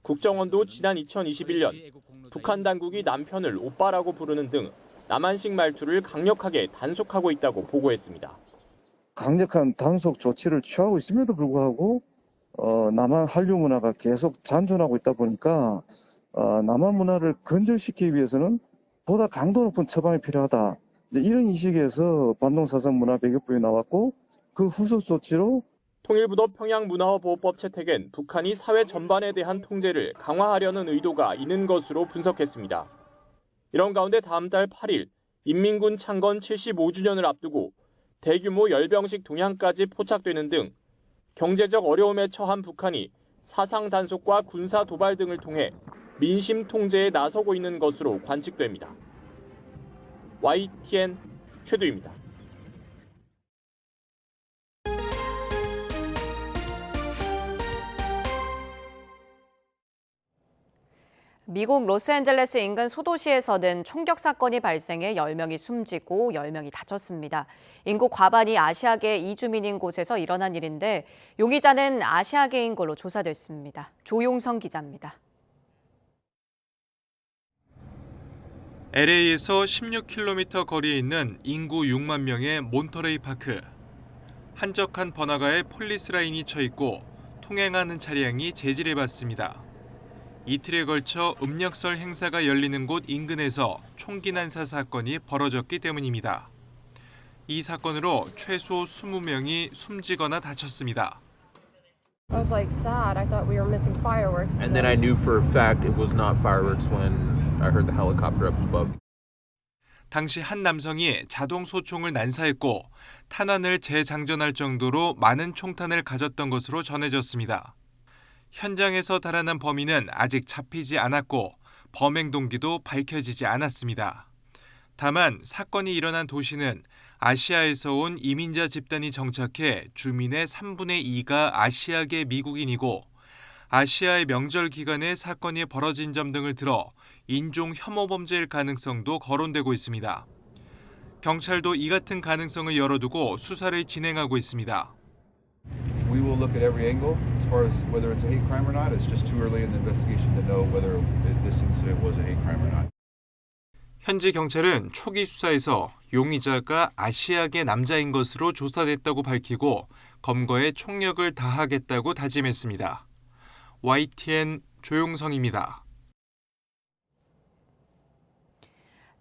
Speaker 11: 국정원도 지난 2021년 북한 당국이 남편을 오빠라고 부르는 등 남한식 말투를 강력하게 단속하고 있다고 보고했습니다.
Speaker 13: 강력한 단속 조치를 취하고 있음에도 불구하고 남한 한류 문화가 계속 잔존하고 있다 보니까 남한 문화를 건절시키기 위해서는 보다 강도 높은 처방이 필요하다. 이런 인식에서 반동사상 문화 배격법이 나왔고 그 후속 조치로
Speaker 11: 통일부도 평양 문화어 보호법 채택엔 북한이 사회 전반에 대한 통제를 강화하려는 의도가 있는 것으로 분석했습니다. 이런 가운데 다음 달 8일 인민군 창건 75주년을 앞두고 대규모 열병식 동향까지 포착되는 등 경제적 어려움에 처한 북한이 사상 단속과 군사 도발 등을 통해 민심 통제에 나서고 있는 것으로 관측됩니다. YTN 최두입니다.
Speaker 1: 미국 로스앤젤레스 인근 소도시에서는 총격 사건이 발생해 10명이 숨지고 10명이 다쳤습니다. 인구 과반이 아시아계 이주민인 곳에서 일어난 일인데 용의자는 아시아계인 걸로 조사됐습니다. 조용성 기자입니다.
Speaker 14: LA에서 16km 거리에 있는 인구 6만 명의 몬터레이 파크. 한적한 번화가에 폴리스 라인이 쳐 있고 통행하는 차량이 제지해봤습니다. 이틀에 걸쳐 음력설 행사가 열리는 곳 인근에서 총기 난사 사건이 벌어졌기 때문입니다. 이 사건으로 최소 20명이 숨지거나 다쳤습니다.
Speaker 15: I was like sad. I thought we were missing fireworks.
Speaker 16: And then I knew for a fact it was not fireworks when I heard the helicopter up above.
Speaker 14: 당시 한 남성이 자동 소총을 난사했고 탄환을 재장전할 정도로 많은 총탄을 가졌던 것으로 전해졌습니다. 현장에서 달아난 범인은 아직 잡히지 않았고 범행 동기도 밝혀지지 않았습니다. 다만 사건이 일어난 도시는 아시아에서 온 이민자 집단이 정착해 주민의 3분의 2가 아시아계 미국인이고 아시아의 명절 기간에 사건이 벌어진 점 등을 들어 인종 혐오 범죄일 가능성도 거론되고 있습니다. 경찰도 이 같은 가능성을 열어두고 수사를 진행하고 있습니다.
Speaker 17: We will look at every angle as far as whether it's a hate crime or not. It's just too early in the investigation to know whether this incident was a hate crime or not.
Speaker 14: 현지 경찰은 초기 수사에서 용의자가 아시아계 남자인 것으로 조사됐다고 밝히고 검거에 총력을 다하겠다고 다짐했습니다. YTN 조용성입니다.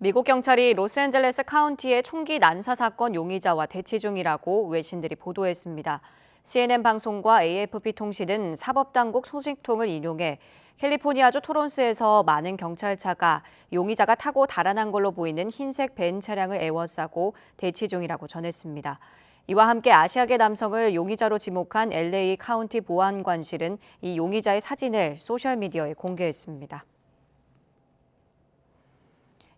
Speaker 1: 미국 경찰이 로스앤젤레스 카운티의 총기 난사 사건 용의자와 대치 중이라고 외신들이 보도했습니다. CNN 방송과 AFP 통신은 사법당국 소식통을 인용해 캘리포니아주 토론스에서 많은 경찰차가 용의자가 타고 달아난 걸로 보이는 흰색 벤 차량을 에워싸고 대치 중이라고 전했습니다. 이와 함께 아시아계 남성을 용의자로 지목한 LA 카운티 보안관실은 이 용의자의 사진을 소셜미디어에 공개했습니다.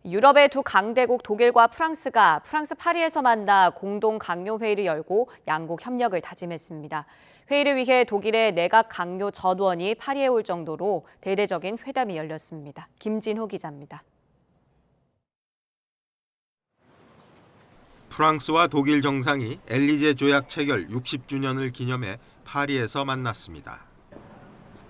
Speaker 1: 유럽의 두 강대국 독일과 프랑스가 프랑스 파리에서 만나 공동 강요회의를 열고 양국 협력을 다짐했습니다. 회의를 위해 독일의 내각 강요 전원이 파리에 올 정도로 대대적인 회담이 열렸습니다. 김진호 기자입니다.
Speaker 11: 프랑스와 독일 정상이 엘리제 조약 체결 60주년을 기념해 파리에서 만났습니다.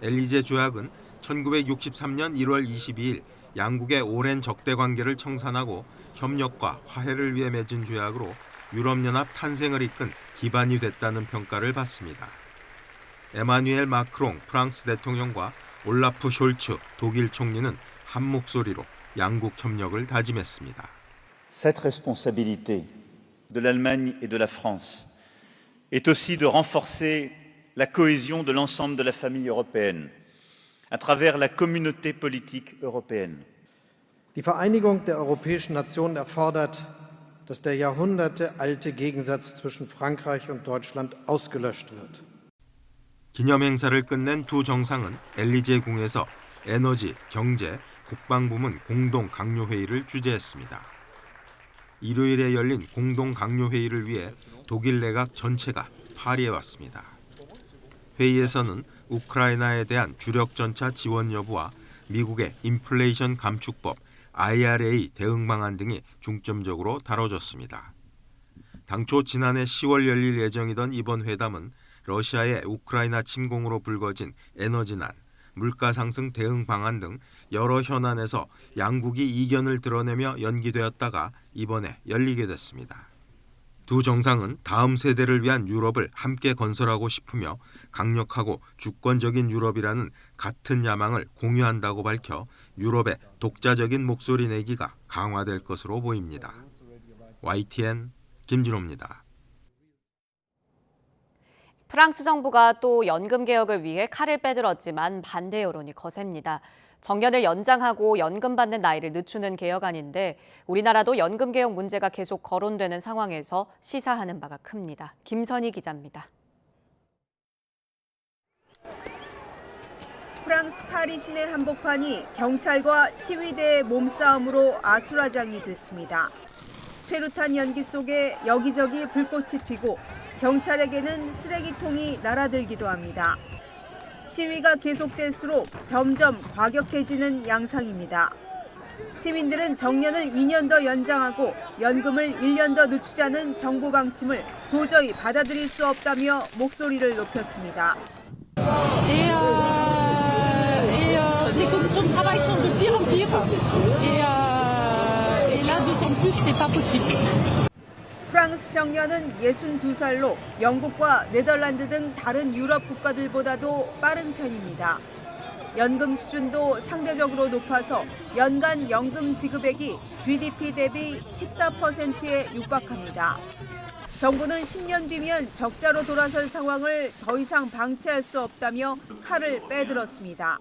Speaker 11: 엘리제 조약은 1963년 1월 22일 양국의 오랜 적대 관계를 청산하고 협력과 화해를 위해 맺은 조약으로 유럽연합 탄생을 이끈 기반이 됐다는 평가를 받습니다. 에마뉘엘 마크롱 프랑스 대통령과 올라프 숄츠 독일 총리는 한 목소리로 양국 협력을 다짐했습니다.
Speaker 18: Cette responsabilité de l'Allemagne et de la France est aussi de renforcer la cohésion de l'ensemble de la famille européenne à travers la communauté politique européenne.
Speaker 19: Die Vereinigung der europäischen Nationen erfordert, dass der jahrhundertealte Gegensatz zwischen Frankreich und Deutschland ausgelöscht wird.
Speaker 11: 기념행사를 끝낸 두 정상은 엘리제 궁에서 에너지, 경제, 국방부문 공동 강요회의를 주재했습니다. 일요일에 열린 공동 강요회의를 위해 독일 내각 전체가 파리에 왔습니다. 회의에서는 우크라이나에 대한 주력 전차 지원 여부와 미국의 인플레이션 감축법 IRA 대응 방안 등이 중점적으로 다뤄졌습니다. 당초 지난해 10월 열릴 예정이던 이번 회담은 러시아의 우크라이나 침공으로 불거진 에너지난, 물가 상승 대응 방안 등 여러 현안에서 양국이 이견을 드러내며 연기되었다가 이번에 열리게 됐습니다. 두 정상은 다음 세대를 위한 유럽을 함께 건설하고 싶으며 강력하고 주권적인 유럽이라는 같은 야망을 공유한다고 밝혀 유럽의 독자적인 목소리 내기가 강화될 것으로 보입니다. YTN 김진호입니다.
Speaker 1: 프랑스 정부가 또 연금 개혁을 위해 칼을 빼들었지만 반대 여론이 거셉니다. 정년을 연장하고 연금 받는 나이를 늦추는 개혁안인데 우리나라도 연금 개혁 문제가 계속 거론되는 상황에서 시사하는 바가 큽니다. 김선희 기자입니다.
Speaker 5: 프랑스 파리 시내 한복판이 경찰과 시위대의 몸싸움으로 아수라장이 됐습니다. 최루탄 연기 속에 여기저기 불꽃이 튀고 경찰에게는 쓰레기통이 날아들기도 합니다. 시위가 계속될수록 점점 과격해지는 양상입니다. 시민들은 정년을 2년 더 연장하고 연금을 1년 더 늦추자는 정부 방침을 도저히 받아들일 수 없다며 목소리를 높였습니다.
Speaker 20: Les conditions de travail sont de pire en pire et là 2 ans de plus c'est pas possible.
Speaker 5: 프랑스 정년은 62살로 영국과 네덜란드 등 다른 유럽 국가들보다도 빠른 편입니다. 연금 수준도 상대적으로 높아서 연간 연금 지급액이 GDP 대비 14%에 육박합니다. 정부는 10년 뒤면 적자로 돌아설 상황을 더 이상 방치할 수 없다며 칼을 빼들었습니다.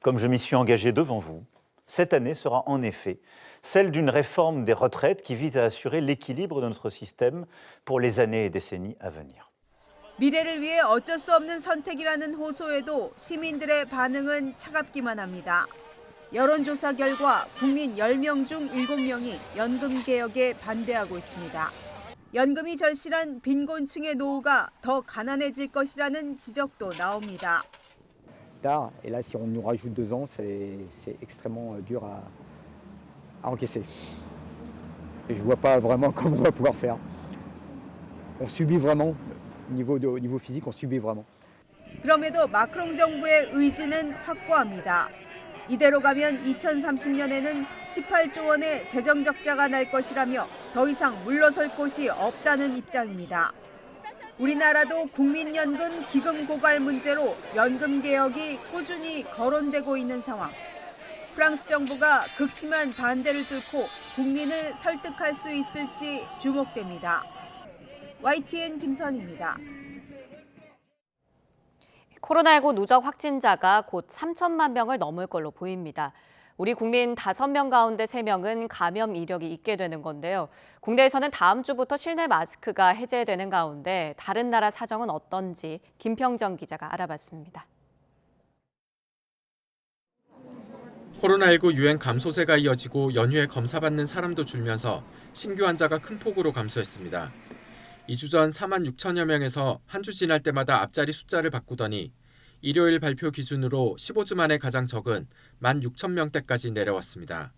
Speaker 18: Comme je m'y suis engagé devant vous, cette année sera en effet celle d'une réforme des retraites qui vise à assurer l'équilibre de notre système pour les années et décennies à venir.
Speaker 5: 미래를 위해 어쩔 수 없는 선택이라는 호소에도 시민들의 반응은 차갑기만 합니다. 여론조사 결과 국민 10명 중 7명이 연금 개혁에 반대하고 있습니다. 연금이 절실한 빈곤층의 노후가 더 가난해질 것이라는 지적도 나옵니다.
Speaker 21: Et là, si on nous rajoute 2 ans, c'est extrêmement dur à encaisser. Et je vois pas vraiment comment on va pouvoir faire. On subit vraiment, au niveau physique, on subit vraiment.
Speaker 5: 그럼에도 마크롱 정부의 의지는 확고합니다. 이대로 가면 2030년에는 18조 원의 재정 적자가 날 것이라며 더 이상 물러설 곳이 없다는 입장입니다. 우리나라도 국민연금 기금 고갈 문제로 연금 개혁이 꾸준히 거론되고 있는 상황. 프랑스 정부가 극심한 반대를 뚫고 국민을 설득할 수 있을지 주목됩니다. YTN 김선입니다.
Speaker 1: 코로나19 누적 확진자가 곧 3천만 명을 넘을 걸로 보입니다. 우리 국민 5명 가운데 3명은 감염 이력이 있게 되는 건데요. 국내에서는 다음 주부터 실내 마스크가 해제되는 가운데 다른 나라 사정은 어떤지 김평정 기자가 알아봤습니다.
Speaker 14: 코로나19 유행 감소세가 이어지고 연휴에 검사받는 사람도 줄면서 신규 환자가 큰 폭으로 감소했습니다. 2주 전 4만 6천여 명에서 한 주 지날 때마다 앞자리 숫자를 바꾸더니 일요일 발표 기준으로 15주 만에 가장 적은 1만 6천 명대까지 내려왔습니다.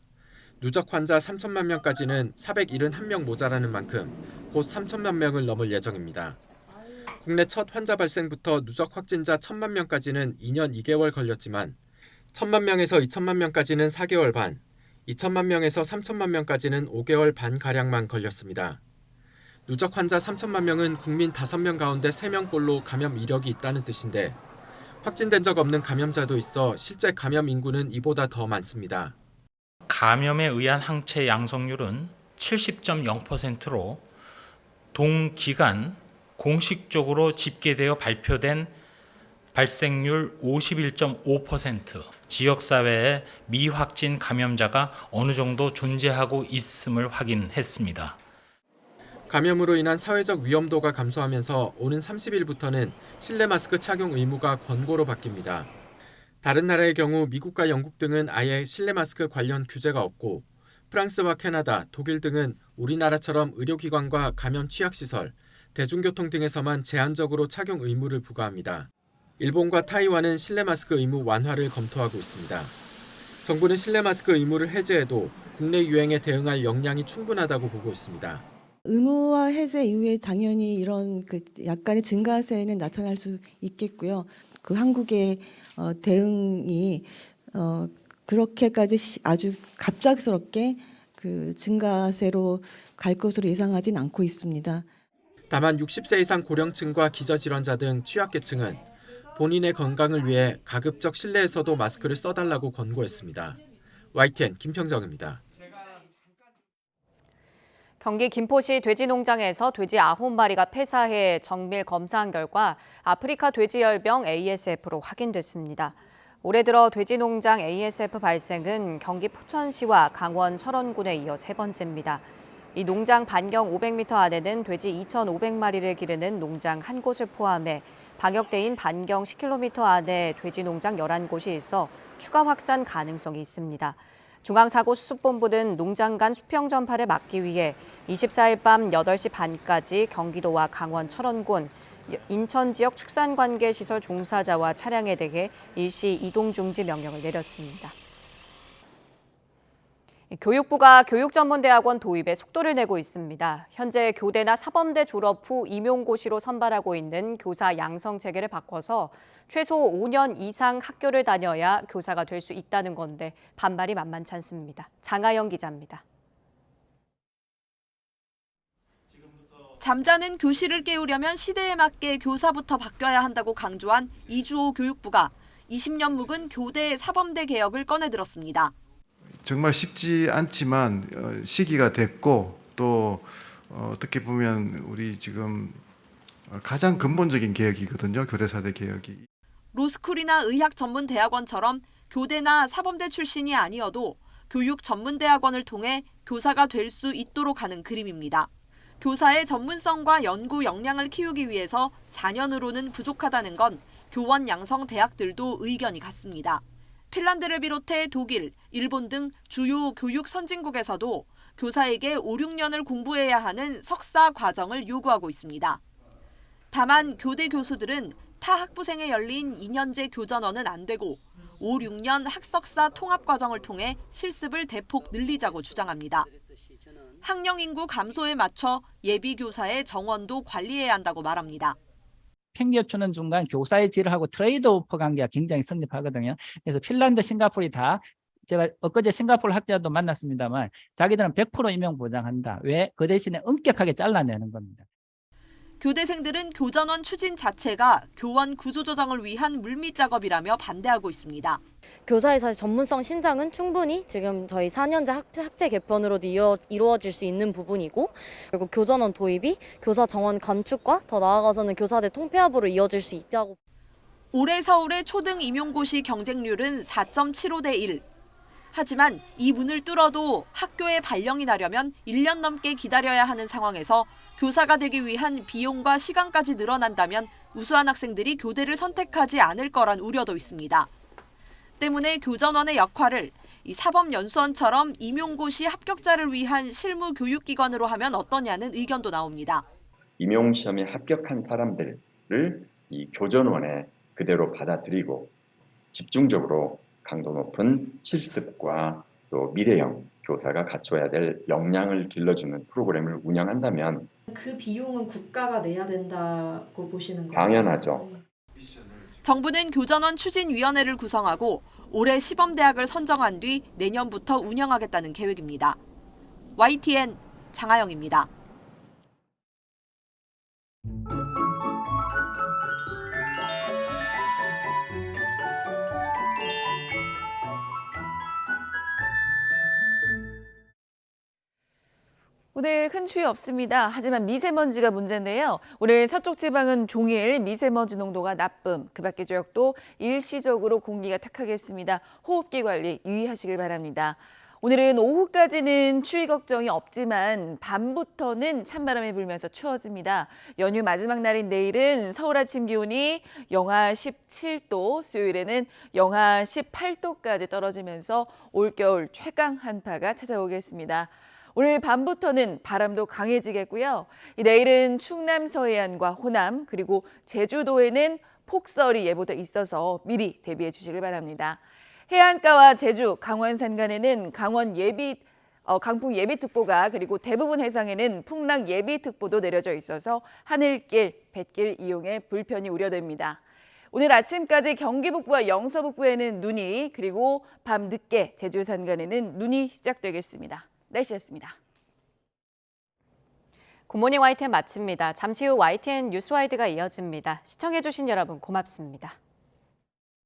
Speaker 14: 누적 환자 3천만 명까지는 471명 모자라는 만큼 곧 3천만 명을 넘을 예정입니다. 국내 첫 환자 발생부터 누적 확진자 1천만 명까지는 2년 2개월 걸렸지만 1천만 명에서 2천만 명까지는 4개월 반, 2천만 명에서 3천만 명까지는 5개월 반가량만 걸렸습니다. 누적 환자 3천만 명은 국민 5명 가운데 3명꼴로 감염 이력이 있다는 뜻인데 확진된 적 없는 감염자도 있어 실제 감염 인구는 이보다 더 많습니다.
Speaker 2: 감염에 의한 항체 양성률은 70.0%로 동기간 공식적으로 집계되어 발표된 발생률 51.5%, 지역사회에 미확진 감염자가 어느 정도 존재하고 있음을 확인했습니다.
Speaker 14: 감염으로 인한 사회적 위험도가 감소하면서 오는 30일부터는 실내 마스크 착용 의무가 권고로 바뀝니다. 다른 나라의 경우 미국과 영국 등은 아예 실내 마스크 관련 규제가 없고 프랑스와 캐나다, 독일 등은 우리나라처럼 의료기관과 감염 취약시설, 대중교통 등에서만 제한적으로 착용 의무를 부과합니다. 일본과 타이완은 실내 마스크 의무 완화를 검토하고 있습니다. 정부는 실내 마스크 의무를 해제해도 국내 유행에 대응할 역량이 충분하다고 보고 있습니다.
Speaker 3: 의무화 해제 이후에 당연히 이런 약간의 증가세는 나타날 수 있겠고요. 한국의 대응이 그렇게까지 아주 갑작스럽게 증가세로 갈 것으로 예상하진 않고 있습니다.
Speaker 14: 다만 60세 이상 고령층과 기저질환자 등 취약계층은 본인의 건강을 위해 가급적 실내에서도 마스크를 써달라고 권고했습니다. YTN 김평정입니다.
Speaker 1: 경기 김포시 돼지 농장에서 돼지 9마리가 폐사해 정밀 검사한 결과 아프리카 돼지열병 ASF로 확인됐습니다. 올해 들어 돼지 농장 ASF 발생은 경기 포천시와 강원 철원군에 이어 3번째입니다. 이 농장 반경 500m 안에는 돼지 2,500마리를 기르는 농장 한 곳을 포함해 방역대인 반경 10km 안에 돼지 농장 11곳이 있어 추가 확산 가능성이 있습니다. 중앙사고수습본부는 농장 간 수평 전파를 막기 위해 24일 밤 8시 반까지 경기도와 강원 철원군, 인천 지역 축산관계시설 종사자와 차량에 대해 일시 이동 중지 명령을 내렸습니다. 교육부가 교육전문대학원 도입에 속도를 내고 있습니다. 현재 교대나 사범대 졸업 후 임용고시로 선발하고 있는 교사 양성 체계를 바꿔서 최소 5년 이상 학교를 다녀야 교사가 될 수 있다는 건데 반발이 만만치 않습니다. 장하영 기자입니다.
Speaker 7: 잠자는 교실을 깨우려면 시대에 맞게 교사부터 바뀌어야 한다고 강조한 이주호 교육부가 20년 묵은 교대 사범대 개혁을 꺼내들었습니다.
Speaker 22: 정말 쉽지 않지만 시기가 됐고 또 어떻게 보면 우리 지금 가장 근본적인 개혁이거든요. 교대사대 개혁이.
Speaker 7: 로스쿨이나 의학전문대학원처럼 교대나 사범대 출신이 아니어도 교육전문대학원을 통해 교사가 될 수 있도록 하는 그림입니다. 교사의 전문성과 연구 역량을 키우기 위해서 4년으로는 부족하다는 건 교원 양성 대학들도 의견이 같습니다. 핀란드를 비롯해 독일, 일본 등 주요 교육 선진국에서도 교사에게 5, 6년을 공부해야 하는 석사 과정을 요구하고 있습니다. 다만 교대 교수들은 타 학부생에 열린 2년제 교전원은 안 되고 5, 6년 학석사 통합 과정을 통해 실습을 대폭 늘리자고 주장합니다. 학령 인구 감소에 맞춰 예비 교사의 정원도 관리해야 한다고 말합니다.
Speaker 23: 팽겨주는 중간 교사의 질을 하고 트레이드오프 관계가 굉장히 성립하거든요. 그래서 핀란드, 싱가포르이 다 제가 엊그제 싱가포르 학자도 만났습니다만 자기들은 100% 임용 보장한다. 왜? 그 대신에 엄격하게 잘라내는 겁니다.
Speaker 7: 교대생들은 교전원 추진 자체가 교원 구조조정을 위한 물밑 작업이라며 반대하고 있습니다.
Speaker 4: 교사의 사실 전문성 신장은 충분히 지금 저희 4년제 학제 개편으로도 이루어질 수 있는 부분이고, 그리고 교전원 도입이 교사 정원 감축과 더 나아가서는 교사대 통폐합으로 이어질 수 있다고.
Speaker 7: 올해 서울의 초등 임용고시 경쟁률은 4.75대 1. 하지만 이 문을 뚫어도 학교에 발령이 나려면 1년 넘게 기다려야 하는 상황에서 교사가 되기 위한 비용과 시간까지 늘어난다면 우수한 학생들이 교대를 선택하지 않을 거란 우려도 있습니다. 때문에 교전원의 역할을 이 사법연수원처럼 임용고시 합격자를 위한 실무 교육기관으로 하면 어떠냐는 의견도 나옵니다.
Speaker 8: 임용시험에 합격한 사람들을 이 교전원에 그대로 받아들이고 집중적으로 강도 높은 실습과 또 미래형 교사가 갖춰야 될 역량을 길러주는 프로그램을 운영한다면
Speaker 10: 그 비용은 국가가 내야 된다고 보시는 거예요?
Speaker 8: 당연하죠.
Speaker 7: 정부는 교전원 추진위원회를 구성하고 올해 시범대학을 선정한 뒤 내년부터 운영하겠다는 계획입니다. YTN 장하영입니다.
Speaker 1: 오늘 큰 추위 없습니다. 하지만 미세먼지가 문제인데요. 오늘 서쪽 지방은 종일 미세먼지 농도가 나쁨, 그 밖의 지역도 일시적으로 공기가 탁하겠습니다. 호흡기 관리 유의하시길 바랍니다. 오늘은 오후까지는 추위 걱정이 없지만 밤부터는 찬바람이 불면서 추워집니다. 연휴 마지막 날인 내일은 서울 아침 기온이 영하 17도, 수요일에는 영하 18도까지 떨어지면서 올겨울 최강 한파가 찾아오겠습니다. 오늘 밤부터는 바람도 강해지겠고요. 내일은 충남 서해안과 호남 그리고 제주도에는 폭설이 예보돼 있어서 미리 대비해 주시길 바랍니다. 해안가와 제주, 강원 산간에는 강풍 예비특보가 그리고 대부분 해상에는 풍랑 예비특보도 내려져 있어서 하늘길, 뱃길 이용에 불편이 우려됩니다. 오늘 아침까지 경기 북부와 영서 북부에는 눈이 그리고 밤 늦게 제주 산간에는 눈이 시작되겠습니다. 날씨였습니다. 굿모닝 YTN 마칩니다. 잠시 후 YTN 뉴스와이드가 이어집니다. 시청해주신 여러분 고맙습니다.